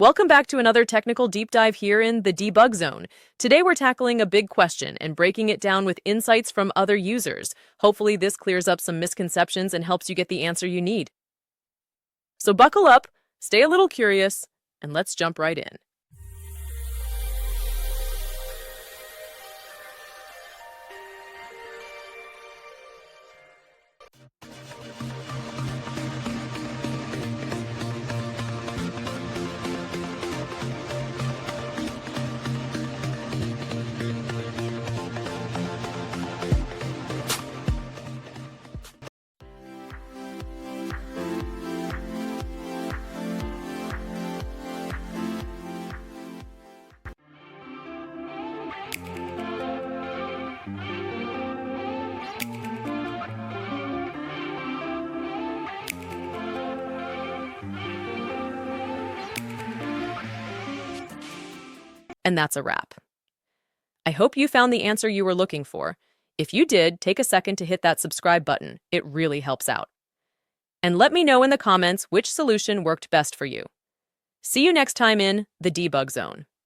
Welcome back to another technical deep dive here in the debug zone. Today we're tackling a big question and breaking it down with insights from other users. Hopefully this clears up some misconceptions and helps you get the answer you need. So buckle up, stay a little curious, and let's jump right in. And that's a wrap. I hope you found the answer you were looking for. If you did, take a second to hit that subscribe button. It really helps out. And let me know in the comments which solution worked best for you. See you next time in the debug zone.